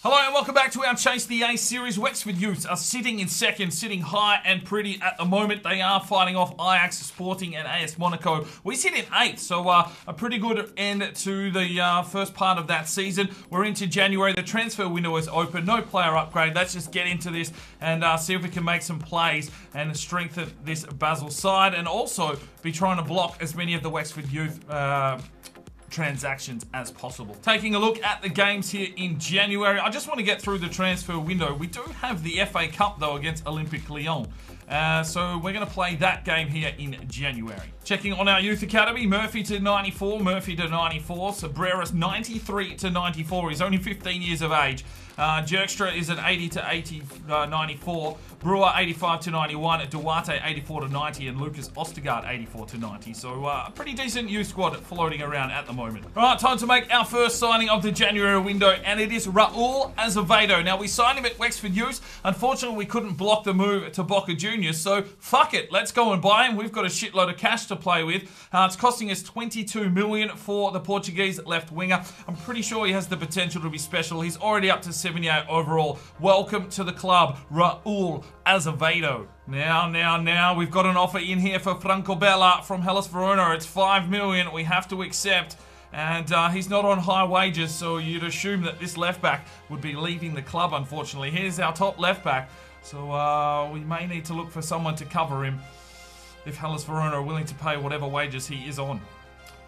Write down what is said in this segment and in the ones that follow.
Hello and welcome back to our Chase the Ace series. Wexford Youths are sitting in second, sitting high and pretty at the moment. They are fighting off Ajax, Sporting and AS Monaco. We sit in 8th, so a pretty good end to the first part of that season. We're into January. The transfer window is open. No player upgrade. Let's just get into this and see if we can make some plays and strengthen this Basel side, and also be trying to block as many of the Wexford Youth transactions as possible. Taking a look at the games here in January, I just want to get through the transfer window. We do have the FA Cup though against Olympique Lyon. So we're going to play that game here in January. Checking on our youth academy, Murphy to 94, Sabreras 93 to 94. He's only 15 years of age. Jerkstra is an 80 to 94. Brewer 85 to 91. Duarte 84 to 90. And Lucas Ostergaard 84 to 90. So a pretty decent youth squad floating around at the moment. All right, time to make our first signing of the January window, and it is Raul Azevedo. Now, we signed him at Wexford Youth. Unfortunately, we couldn't block the move to Boca Juniors, so fuck it. Let's go and buy him. We've got a shitload of cash to play with. It's costing us 22 million for the Portuguese left winger. I'm pretty sure he has the potential to be special. He's already up to 78 overall. Welcome to the club, Raul Azevedo. Now, we've got an offer in here for Franco Bella from Hellas Verona. It's 5 million. We have to accept. And he's not on high wages, so you'd assume that this left back would be leaving the club, unfortunately. Here's our top left back. So we may need to look for someone to cover him if Hellas Verona are willing to pay whatever wages he is on.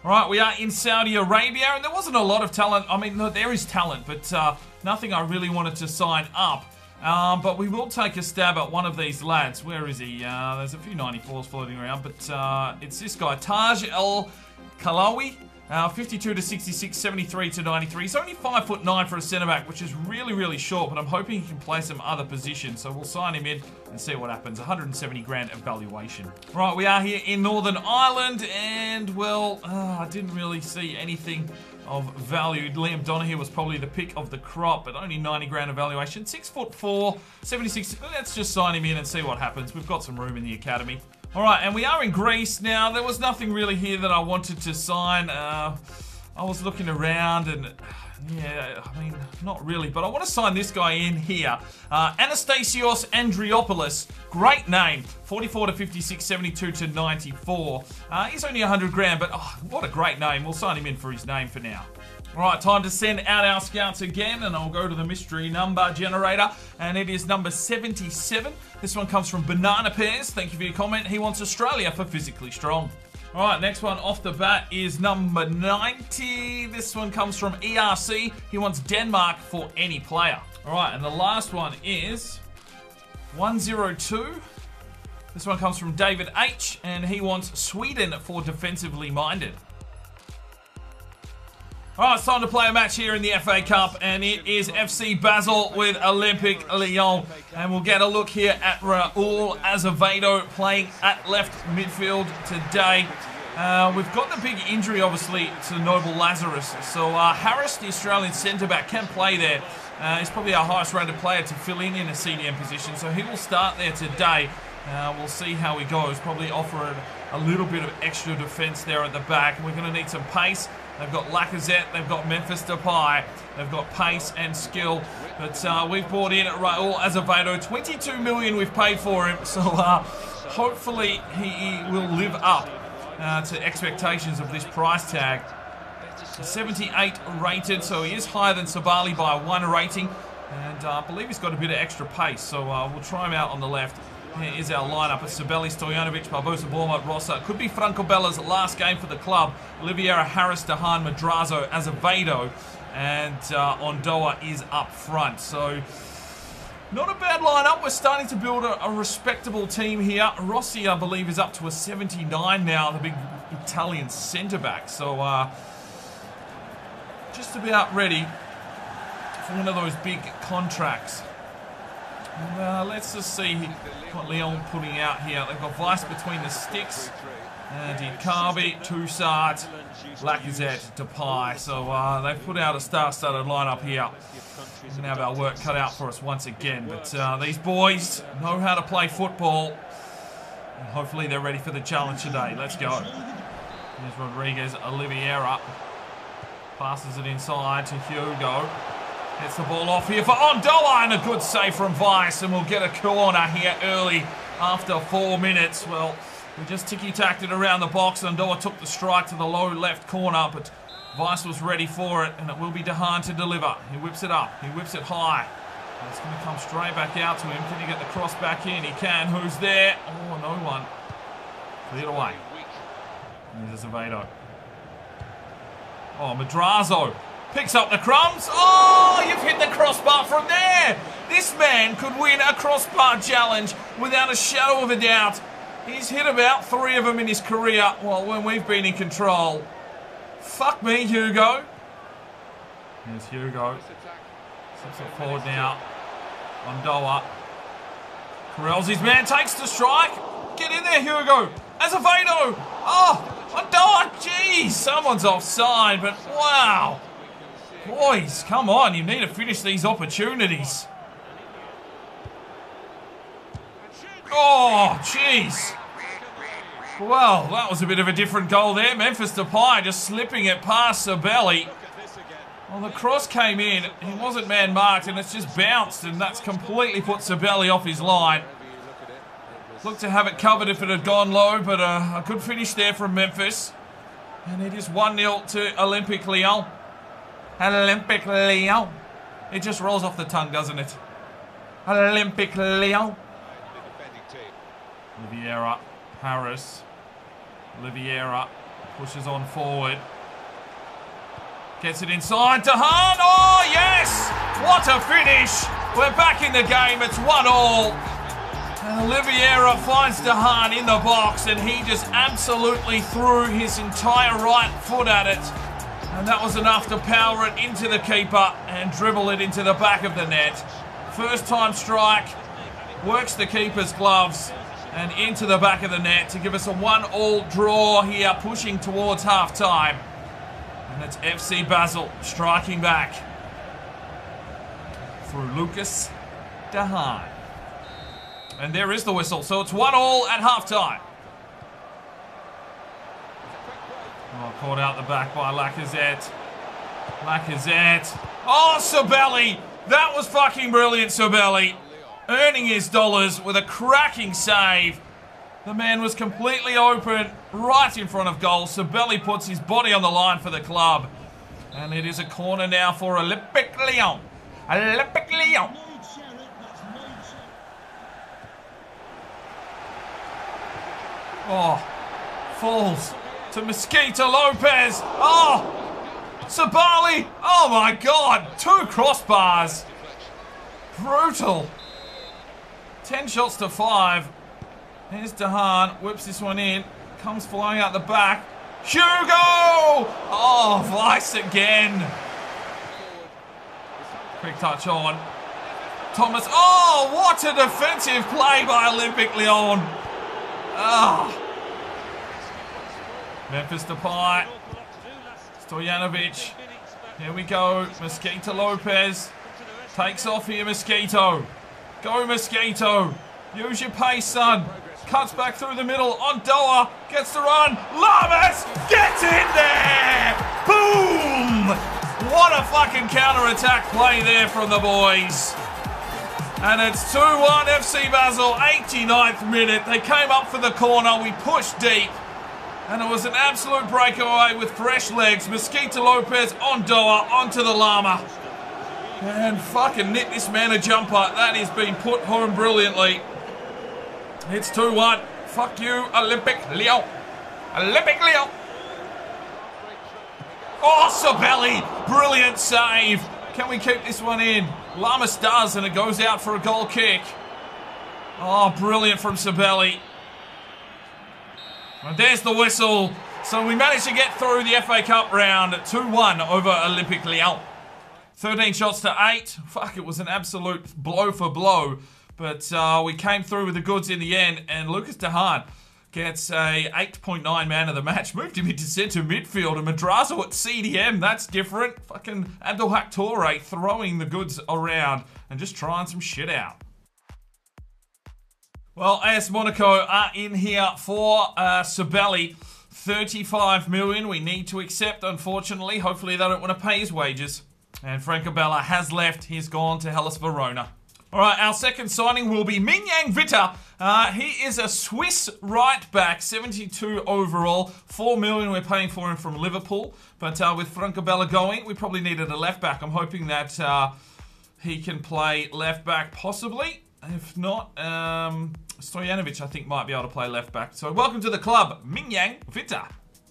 Alright, we are in Saudi Arabia, and there wasn't a lot of talent. I mean, no, there is talent, but nothing I really wanted to sign up. But we will take a stab at one of these lads. Where is he? There's a few 94s floating around, but it's this guy, Taj El Kalawi. 52 to 66, 73 to 93. He's only 5'9" for a centre-back, which is really, really short, but I'm hoping he can play some other positions. So we'll sign him in and see what happens. 170 grand evaluation. Right, we are here in Northern Ireland, and, well, I didn't really see anything of value. Liam Donahue was probably the pick of the crop, but only 90 grand evaluation. 6'4", 76. Let's just sign him in and see what happens. We've got some room in the academy. Alright, and we are in Greece now. There was nothing really here that I wanted to sign. I was looking around and, yeah, I mean, not really. But I want to sign this guy in here. Anastasios Andriopoulos. Great name. 44 to 56, 72 to 94. He's only 100 grand, but oh, what a great name. We'll sign him in for his name for now. Alright, time to send out our scouts again, and I'll go to the mystery number generator, and it is number 77. This one comes from Banana Pears. Thank you for your comment. He wants Australia for physically strong. Alright, next one off the bat is number 90. This one comes from ERC. He wants Denmark for any player. Alright, and the last one is 102. This one comes from David H, and he wants Sweden for defensively minded. Alright, it's time to play a match here in the FA Cup, and it is FC Basel with Olympique Lyon. And we'll get a look here at Raul Azevedo playing at left midfield today. We've got the big injury, obviously, to Noble Lazarus. So Harris, the Australian centre-back, can play there. He's probably our highest-rated player to fill in a CDM position, so he will start there today. We'll see how he goes. Probably offer a little bit of extra defence there at the back. We're going to need some pace. They've got Lacazette, they've got Memphis Depay, they've got pace and skill. But we've brought in Raul Azevedo. 22 million we've paid for him, so hopefully he will live up to expectations of this price tag. 78 rated, so he is higher than Sabali by 1 rating. And I believe he's got a bit of extra pace, so we'll try him out on the left. Here is our lineup. It's Sabelli, Stojanovic, Barbosa, Bormont, Rossa. Could be Franco Bella's last game for the club. Oliveira, Harris, Dahan, Madrazo, Azevedo, and Ondoa is up front. So, not a bad lineup. We're starting to build a respectable team here. Rossi, I believe, is up to a 79 now, the big Italian centre-back. So, just about ready for one of those big contracts. And, let's just see what Lyon putting out here. They've got Vice between the sticks. Diakabi, Toussaint, Lacazette, Depay. So they've put out a star-studded lineup here. We're going to have our work cut out for us once again. But these boys know how to play football. And hopefully they're ready for the challenge today. Let's go. Here's Rodriguez, Oliveira. Passes it inside to Hugo. Gets the ball off here for Ondoa, and a good save from Vice, and we'll get a corner here early after 4 minutes. Well, we just ticky-tacked it around the box. Ondoa took the strike to the low left corner, but Vice was ready for it, and it will be Dahan to deliver. He whips it up. He whips it high. And it's going to come straight back out to him. Can he get the cross back in? He can. Who's there? Oh, no one. Cleared away. There's Azevedo. Oh, Madrazo picks up the crumbs. Oh, you've hit the crossbar from there. This man could win a crossbar challenge without a shadow of a doubt. He's hit about 3 of them in his career, well, when we've been in control. Fuck me, Hugo. Here's Hugo. Steps it forward now. Ondoa. Corrals his man, takes the strike. Get in there, Hugo. Azevedo. Oh, Ondoa. Jeez, someone's offside, but wow. Boys, come on. You need to finish these opportunities. Oh, jeez. Well, that was a bit of a different goal there. Memphis Depay just slipping it past Sabelli. Well, the cross came in. He wasn't man-marked, and it's just bounced, and that's completely put Sabelli off his line. Looked to have it covered if it had gone low, but a good finish there from Memphis. And it is 1-0 to Olympique Lyon. Olympique Lyon. It just rolls off the tongue, doesn't it? Olympique Lyon. Oliveira, Harris. Oliveira pushes on forward. Gets it inside. Dahan. Oh, yes! What a finish! We're back in the game. It's 1-1. And Oliveira finds Dahan in the box, and he just absolutely threw his entire right foot at it. And that was enough to power it into the keeper and dribble it into the back of the net. First time strike. Works the keeper's gloves and into the back of the net to give us a 1-1 draw here, pushing towards half-time. And it's FC Basel striking back through Lucas Dahan. And there is the whistle. So it's 1-1 at half-time. Oh, caught out the back by Lacazette. Lacazette. Oh, Sabelli. That was fucking brilliant, Sabelli. Earning his dollars with a cracking save. The man was completely open right in front of goal. Sabelli puts his body on the line for the club. And it is a corner now for Olympique Lyon. Olympique Lyon. Oh, falls to Mosquito Lopez. Oh, Sabali. Oh my God, 2 crossbars. Brutal. 10 shots to 5. Here's Dahan, whips this one in, comes flying out the back. Hugo! Oh, Vice again. Quick touch on. Thomas. Oh, what a defensive play by Olympique Lyon. Ah. Memphis Depay. Stojanovic. Here we go. Mosquito Lopez. Takes off here, Mosquito. Go, Mosquito. Use your pace, son. Cuts back through the middle. Ondoa gets the run. Llamas gets in there. Boom. What a fucking counter-attack play there from the boys. And it's 2-1 FC Basel, 89th minute. They came up for the corner. We pushed deep. And it was an absolute breakaway with fresh legs. Mosquito Lopez, Ondoa, onto the Llama. And fucking knit this man a jumper. That has been put home brilliantly. It's 2-1. Fuck you, Olympique Lyon. Olympique Lyon. Oh, Sabelli. Brilliant save. Can we keep this one in? Lamas does, and it goes out for a goal kick. Oh, brilliant from Sabelli. And there's the whistle. So we managed to get through the FA Cup round 2-1 over Olympique Lyon. 13 shots to 8. Fuck, it was an absolute blow for blow. But we came through with the goods in the end. And Lucas Dahan gets a 8.9 man of the match. Moved him into centre midfield. And Madrazo at CDM. That's different. Fucking Abdul Haq Toure throwing the goods around and just trying some shit out. Well, AS Monaco are in here for Sabelli. 35 million we need to accept, unfortunately. Hopefully they don't want to pay his wages. And Francabella has left. He's gone to Hellas Verona. All right, our second signing will be Minyang Vita. He is a Swiss right back, 72 overall. 4 million we're paying for him from Liverpool. But with Francabella going, we probably needed a left back. I'm hoping that he can play left back possibly. If not, Stojanovic I think might be able to play left back. So welcome to the club, Minyang Vita.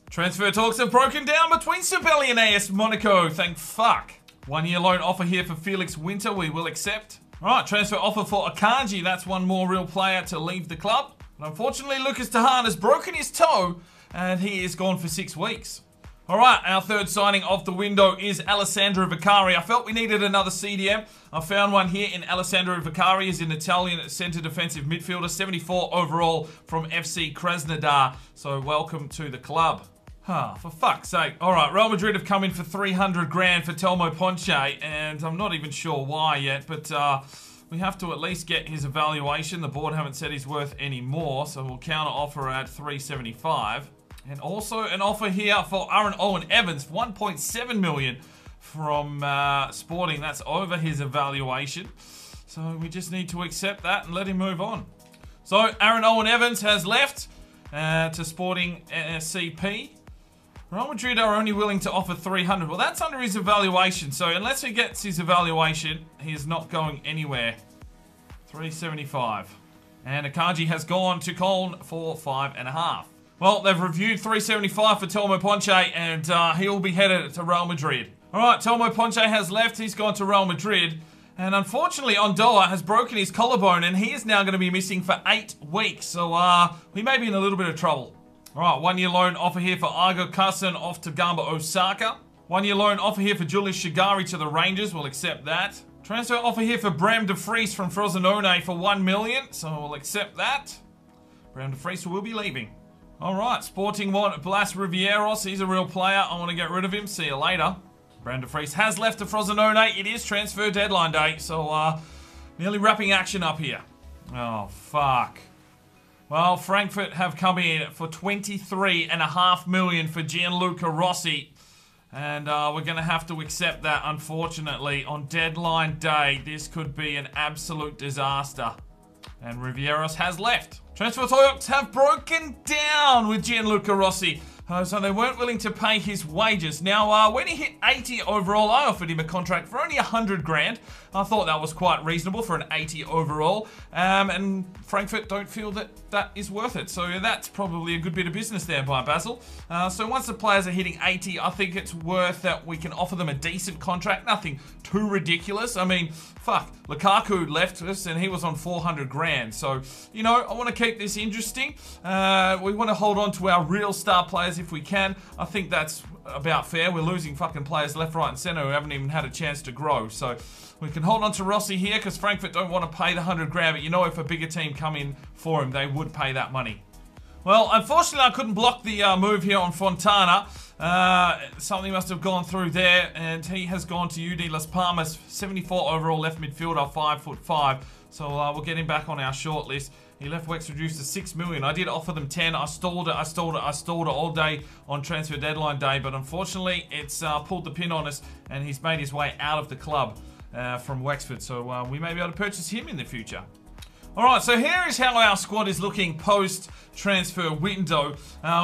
Transfer talks have broken down between Sabelli and AS Monaco. Thank fuck. 1 year loan offer here for Felix Winter. We will accept. Alright, transfer offer for Akanji. That's one more real player to leave the club. But unfortunately, Lucas Tahan has broken his toe and he is gone for 6 weeks. Alright, our third signing of the window is Alessandro Vicari. I felt we needed another CDM. I found one here in Alessandro Vicari. He's an Italian centre defensive midfielder, 74 overall from FC Krasnodar. So welcome to the club. For fuck's sake. Alright, Real Madrid have come in for 300 grand for Telmo Ponce, and I'm not even sure why yet, but we have to at least get his evaluation. The board haven't said he's worth any more, so we'll counter offer at 375. And also an offer here for Aaron Owen Evans, 1.7 million from Sporting. That's over his evaluation. So we just need to accept that and let him move on. So Aaron Owen Evans has left to Sporting CP. Real Madrid are only willing to offer 300. Well, that's under his evaluation. So unless he gets his evaluation, he is not going anywhere. 375. And Akanji has gone to Cologne for 5.5. Well, they've reviewed 375 for Telmo Ponce, and he will be headed to Real Madrid. All right, Telmo Ponce has left. He's gone to Real Madrid. And unfortunately, Ondoa has broken his collarbone, and he is now going to be missing for 8 weeks. So we may be in a little bit of trouble. All right, 1 year loan offer here for Argo Carson off to Gamba Osaka. 1 year loan offer here for Julius Shigari to the Rangers. We'll accept that. Transfer offer here for Bram de Vries from Frosinone for 1 million. So we'll accept that. Bram de Vries will be leaving. All right, Sporting want Blas Rivieros. He's a real player. I want to get rid of him. See you later. Bram de Vries has left to Frosinone. It is transfer deadline day. So nearly wrapping action up here. Oh, fuck. Well, Frankfurt have come in for 23.5 million for Gianluca Rossi. And we're going to have to accept that, unfortunately. On deadline day, this could be an absolute disaster. And Rivieros has left. Transfer talks have broken down with Gianluca Rossi. So they weren't willing to pay his wages. Now, when he hit 80 overall, I offered him a contract for only 100 grand. I thought that was quite reasonable for an 80 overall. And Frankfurt don't feel that that is worth it. So that's probably a good bit of business there by Basil. So once the players are hitting 80, I think it's worth that we can offer them a decent contract. Nothing too ridiculous. I mean, fuck, Lukaku left us and he was on 400 grand. So, you know, I want to keep this interesting. We want to hold on to our real star players if we can. I think that's about fair. We're losing fucking players left, right and centre who haven't even had a chance to grow. So we can hold on to Rossi here because Frankfurt don't want to pay the 100 grand. But you know, if a bigger team come in for him, they would pay that money. Well, unfortunately, I couldn't block the move here on Fontana. Something must have gone through there, and he has gone to UD Las Palmas, 74 overall left midfielder, 5'5". So we'll get him back on our short list. He left Wex reduced to 6 million. I did offer them 10. I stalled it all day on transfer deadline day, but unfortunately, it's pulled the pin on us, and he's made his way out of the club from Wexford. So we may be able to purchase him in the future. Alright, so here is how our squad is looking post-transfer window.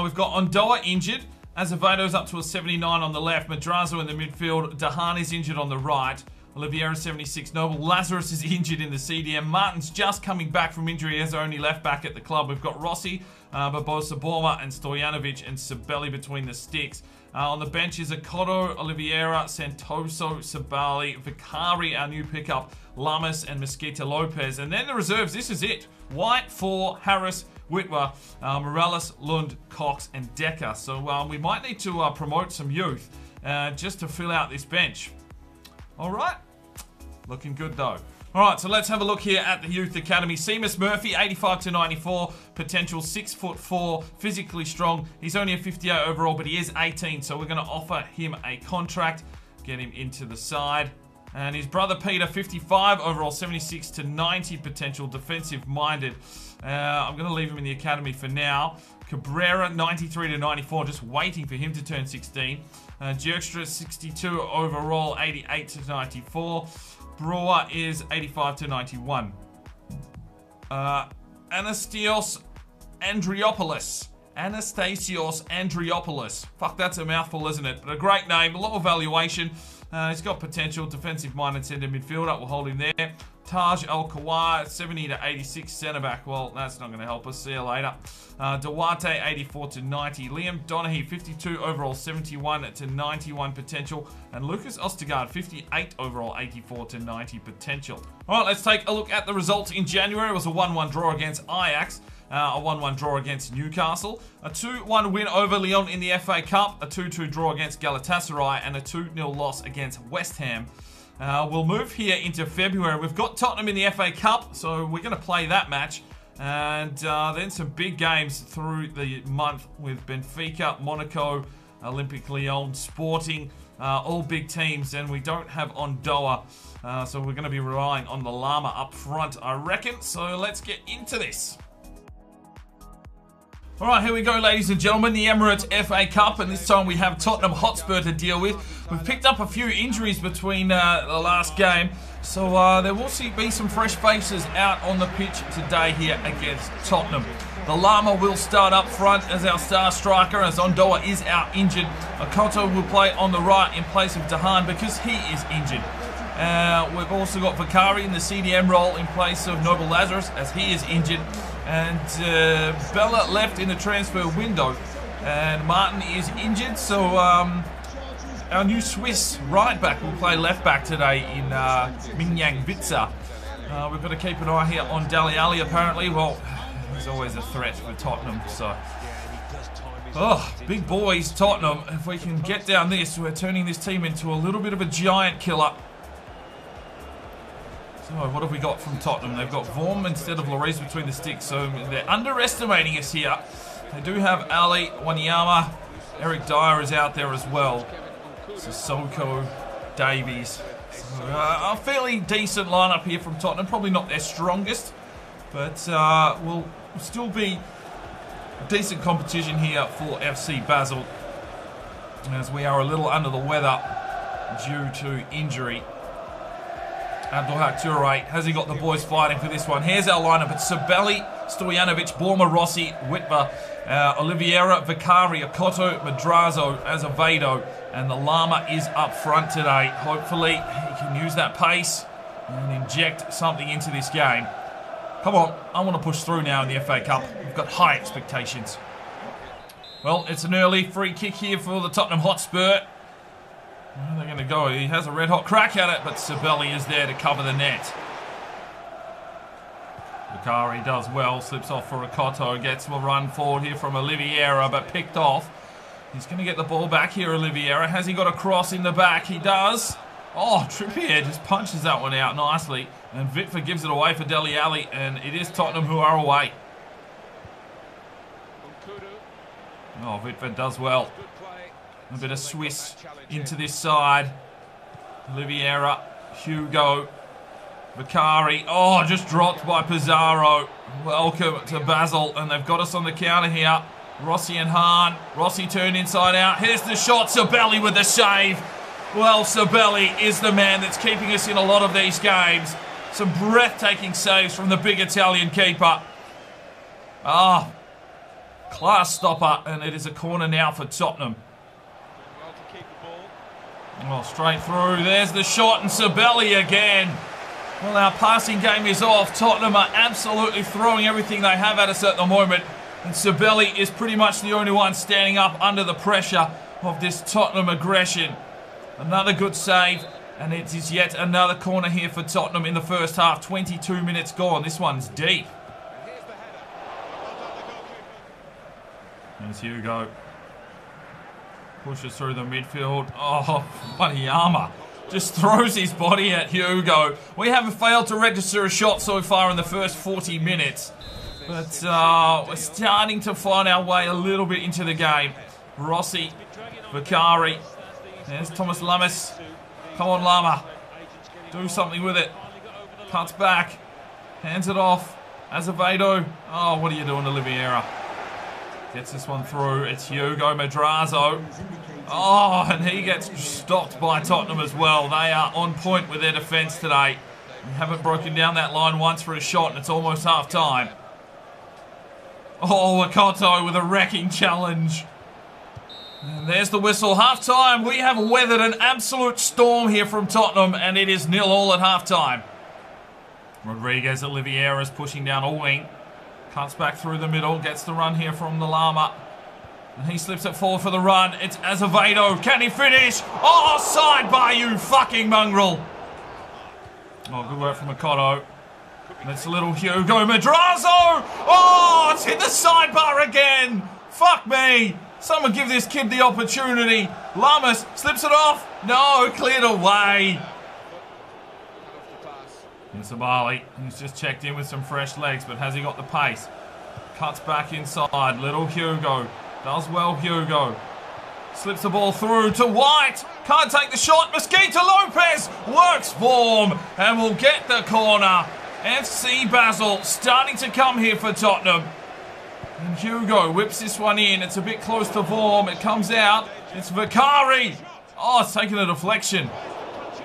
We've got Ondoa injured. Azevedo's up to a 79 on the left. Madrazo in the midfield. Dahan is injured on the right. Oliveira 76. Noble Lazarus is injured in the CDM. Martin's just coming back from injury as only left back at the club. We've got Rossi, Barbosa Borma, and Stojanovic and Sabelli between the sticks. On the bench is Akoto, Oliveira, Santoso, Sabali, Vicari, our new pickup, Lamas, and Mosquita Lopez. And then the reserves, this is it. White, 4, Harris, Witwer, Morales, Lund, Cox, and Decker. So we might need to promote some youth just to fill out this bench. All right, looking good though. All right, so let's have a look here at the Youth Academy. Seamus Murphy, 85 to 94, potential 6'4", physically strong. He's only a 58 overall, but he is 18, so we're going to offer him a contract, get him into the side. And his brother Peter, 55 overall, 76 to 90, potential defensive-minded. I'm going to leave him in the academy for now. Cabrera, 93 to 94, just waiting for him to turn 16. Jerkstra 62 overall, 88 to 94. Brewer is 85 to 91. Anastasios Andriopoulos. Fuck, that's a mouthful, isn't it? But a great name, a lot of valuation. He's got potential, defensive-minded centre midfielder. We'll hold him there. Taj Al-Kawar, 70 to 86 centre-back. Well, that's not going to help us. See you later. Duarte, 84 to 90. Liam Donaghy, 52 overall, 71 to 91 potential. And Lucas Ostergaard, 58 overall, 84 to 90 potential. All right, let's take a look at the results in January. It was a 1-1 draw against Ajax. A 1-1 draw against Newcastle, a 2-1 win over Lyon in the FA Cup, a 2-2 draw against Galatasaray, and a 2-0 loss against West Ham. We'll move here into February. We've got Tottenham in the FA Cup, so we're going to play that match. And then some big games through the month with Benfica, Monaco, Olympique Lyon, Sporting, all big teams. And we don't have Ondoa, so we're going to be relying on the Llama up front, I reckon. So let's get into this. All right, here we go, ladies and gentlemen, the Emirates FA Cup, and this time we have Tottenham Hotspur to deal with. We've picked up a few injuries between the last game, so there will be some fresh faces out on the pitch today here against Tottenham. The Llama will start up front as our star striker, as Ondoa is out injured. Akoto will play on the right in place of Dahan because he is injured. We've also got Vakari in the CDM role in place of Noble Lazarus as he is injured. And Bella left in the transfer window. And Martin is injured, so our new Swiss right back will play left back today in Minyang Vitsa. We've got to keep an eye here on Dele Alli apparently. Well, he's always a threat for Tottenham, so... Oh, big boys, Tottenham. If we can get down this, we're turning this team into a little bit of a giant killer. So what have we got from Tottenham? They've got Vorm instead of Lloris between the sticks, so they're underestimating us here. They do have Ali, Wanyama, Eric Dyer is out there as well. Sissoko, Davies. So, a fairly decent lineup here from Tottenham. Probably not their strongest, but will still be decent competition here for FC Basel, as we are a little under the weather due to injury. Abdelhak Toure, has he got the boys fighting for this one? Here's our lineup. It's Sabelli, Stojanovic, Borma, Rossi, Whitmer, Oliveira, Vicari, Akoto, Madrazo, Azevedo, and the Llama is up front today. Hopefully he can use that pace and inject something into this game. Come on, I want to push through now in the FA Cup. We've got high expectations. Well, it's an early free kick here for the Tottenham Hotspur. Where are they going to go? He has a red-hot crack at it, but Sabelli is there to cover the net. Vicari does well, slips off for Akoto, gets a run forward here from Oliveira, but picked off. He's going to get the ball back here, Oliveira. Has he got a cross in the back? He does. Oh, Trippier just punches that one out nicely. And Vitford gives it away for Dele Alli, and it is Tottenham who are away. Oh, Vitford does well. A bit of Swiss into this side. Oliveira, Hugo, Vicari. Oh, just dropped by Pizarro. Welcome to Basel, and they've got us on the counter here. Rossi and Hahn. Rossi turned inside out. Here's the shot. Sabelli with the save. Well, Sabelli is the man that's keeping us in a lot of these games. Some breathtaking saves from the big Italian keeper. Ah, class stopper, and it is a corner now for Tottenham. Well, straight through. There's the shot, and Sabelli again. Well, our passing game is off. Tottenham are absolutely throwing everything they have at us at the moment. And Sabelli is pretty much the only one standing up under the pressure of this Tottenham aggression. Another good save, and it is yet another corner here for Tottenham in the first half. 22 minutes gone. This one's deep. There's Hugo. Pushes through the midfield. Oh, Wanyama just throws his body at Hugo. We haven't failed to register a shot so far in the first 40 minutes. But we're starting to find our way a little bit into the game. Rossi, Vicari. There's Thomas Lamas. Come on, Llama. Do something with it. Cuts back. Hands it off. Azevedo. Oh, what are you doing, Oliveira? Gets this one through. It's Hugo Madrazo. Oh, and he gets stopped by Tottenham as well. They are on point with their defence today. We haven't broken down that line once for a shot, and it's almost half-time. Oh, Wakoto with a wrecking challenge. And there's the whistle. Half-time. We have weathered an absolute storm here from Tottenham, and it is 0-0 at half-time. Rodriguez Oliveira's pushing down a wing. Cuts back through the middle. Gets the run here from the Llama. And he slips it forward for the run. It's Azevedo. Can he finish? Oh, sidebar, you fucking mongrel. Oh, good work from Makoto. And it's a little Hugo Madrazo. Oh, it's hit the sidebar again. Fuck me. Someone give this kid the opportunity. Lamas slips it off. No, cleared away. And Sabali, he's just checked in with some fresh legs, but has he got the pace? Cuts back inside. Little Hugo. Does well, Hugo. Slips the ball through to White. Can't take the shot. Mosquito Lopez works form and will get the corner. FC Basel starting to come here for Tottenham. And Hugo whips this one in. It's a bit close to Vorm. It comes out. It's Vicari. Oh, it's taken a deflection.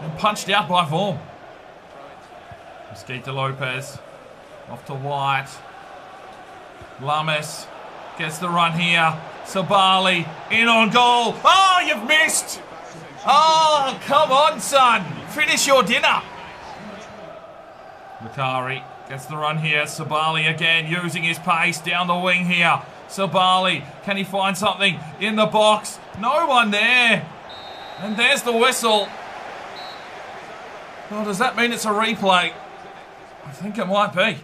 And punched out by Vorm. Mosquito Lopez. Off to White. Lames. Gets the run here. Sabali in on goal. Oh, you've missed. Oh, come on, son. Finish your dinner. Vicari gets the run here. Sabali again using his pace down the wing here. Sabali, can he find something in the box? No one there. And there's the whistle. Oh, does that mean it's a replay? I think it might be.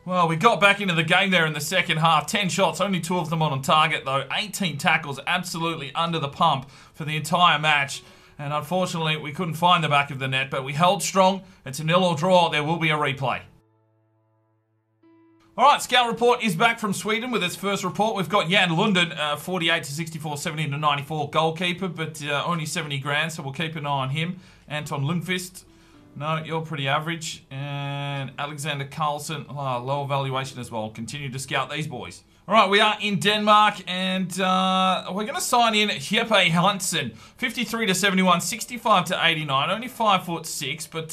Well, we got back into the game there in the second half. 10 shots, only 2 of them on target though. 18 tackles, absolutely under the pump for the entire match. And unfortunately, we couldn't find the back of the net, but we held strong. It's a 0-0 draw. There will be a replay. All right, Scout Report is back from Sweden with its first report. We've got Jan Lunden, 48 to 64, 70 to 94 goalkeeper, but only 70 grand, so we'll keep an eye on him. Anton Lundqvist. No, you're pretty average. And Alexander Carlson, low evaluation as well. Continue to scout these boys. All right, we are in Denmark, and we're going to sign in Jeppe Hansen. 53 to 71, 65 to 89. Only 5'6", but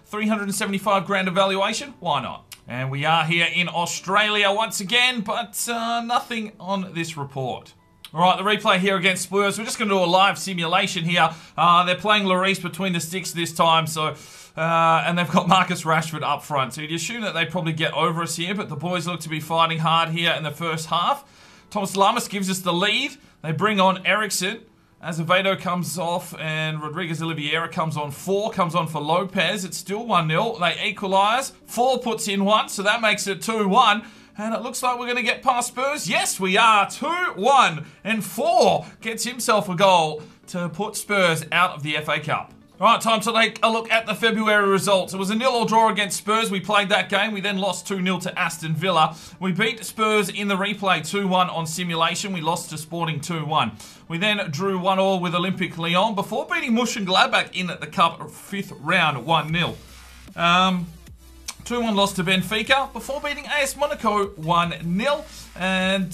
375 grand evaluation. Why not? And we are here in Australia once again, but nothing on this report. All right, the replay here against Spurs. We're just going to do a live simulation here. They're playing Lloris between the sticks this time, so and they've got Marcus Rashford up front. So you'd assume that they probably get over us here, but the boys look to be fighting hard here in the first half. Thomas Lamas gives us the lead. They bring on Eriksson. Azevedo comes off, and Rodriguez Oliveira comes on for Lopez. It's still 1-0. They equalise. 4 puts in 1, so that makes it 2-1. And it looks like we're going to get past Spurs. Yes, we are. 2-1. And 4 gets himself a goal to put Spurs out of the FA Cup. All right, time to take a look at the February results. It was a 0-0 draw against Spurs. We played that game. We then lost 2-0 to Aston Villa. We beat Spurs in the replay 2-1 on simulation. We lost to Sporting 2-1. We then drew 1-1 with Olympique Lyon before beating Mönchengladbach in the Cup 5th round 1-0. 2-1 loss to Benfica before beating AS Monaco 1-0. And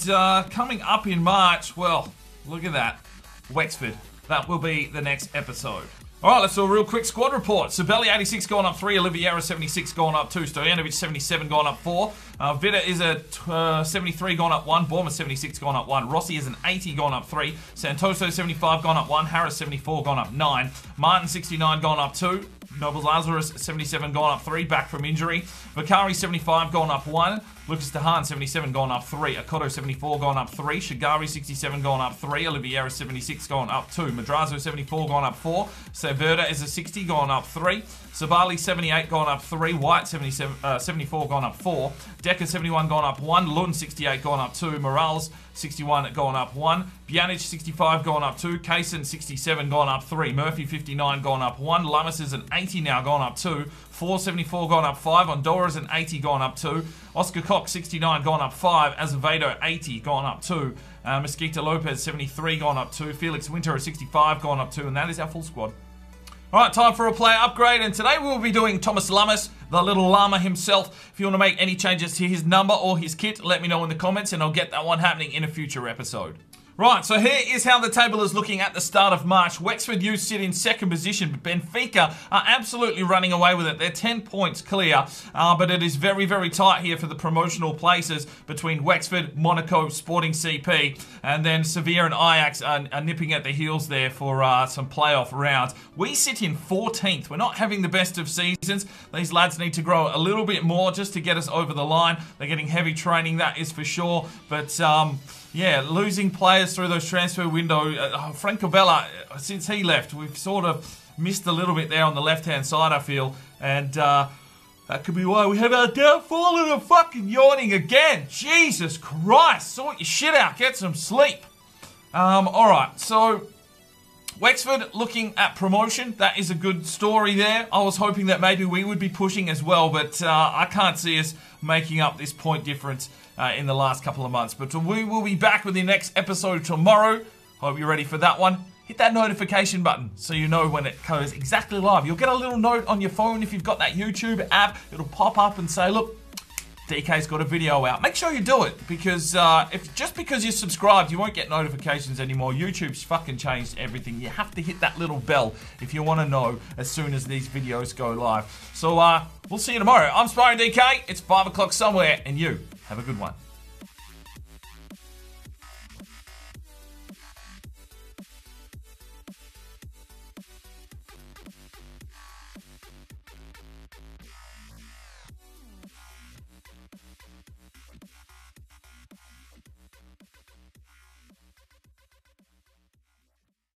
coming up in March, well, look at that. Wexford. That will be the next episode. All right, let's do a real quick squad report. Sabelli, 86, going up 3. Oliveira, 76, going up 2. Stojanovic, 77, going up 4. Vida is a 73, going up 1. Bournemouth, 76, going up 1. Rossi is an 80, going up 3. Santoso, 75, going up 1. Harris, 74, going up 9. Martin, 69, going up 2. Noble Lazarus, 77, going up 3, back from injury. Vicari, 75, going up 1. Lucas Dehaan, 77, going up 3. Akoto, 74, going up 3. Shigari, 67, going up 3. Oliveira, 76, going up 2. Madrazo, 74, going up 4. Severda is a 60, going up 3. Sabali, 78, going up 3. White, 74, going up 4. Decker, 71, going up 1. Lund, 68, going up 2. Morales, 61, going up 1. Pjanic, 65, going up 2. Kaysen, 67, going up 3. Murphy, 59, going up 1. Lamas is an 80 now, going up 2. 474, going up 5. Ondora is an 80, going up 2. Oscar Cox, 69, going up 5. Azevedo, 80, going up 2. Mosquito Lopez, 73, going up 2. Felix Winter, 65, going up 2. And that is our full squad. All right, time for a player upgrade, and today we'll be doing Thomas Lamas, the little llama himself. If you want to make any changes to his number or his kit, let me know in the comments, and I'll get that one happening in a future episode. Right, so here is how the table is looking at the start of March. Wexford Youth sit in second position, but Benfica are absolutely running away with it. They're 10 points clear, but it is very, very tight here for the promotional places between Wexford, Monaco, Sporting CP, and then Sevilla and Ajax are nipping at the heels there for some playoff rounds. We sit in 14th. We're not having the best of seasons. These lads need to grow a little bit more just to get us over the line. They're getting heavy training, that is for sure, but yeah, losing players through those transfer window. Franco Bella, since he left, we've sort of missed a little bit there on the left-hand side, I feel. And that could be why we have our downfall and I'm fucking yawning again. Jesus Christ, sort your shit out, get some sleep. Alright, so Wexford looking at promotion. That is a good story there. I was hoping that maybe we would be pushing as well, but I can't see us making up this point difference in the last couple of months. But we will be back with the next episode tomorrow. Hope you're ready for that one. Hit that notification button so you know when it goes exactly live. You'll get a little note on your phone if you've got that YouTube app. It'll pop up and say, look, DK's got a video out. Make sure you do it, because just because you're subscribed, you won't get notifications anymore. YouTube's fucking changed everything. You have to hit that little bell if you want to know as soon as these videos go live. So we'll see you tomorrow. I'm SparringDK. It's 5 o'clock somewhere, and you have a good one.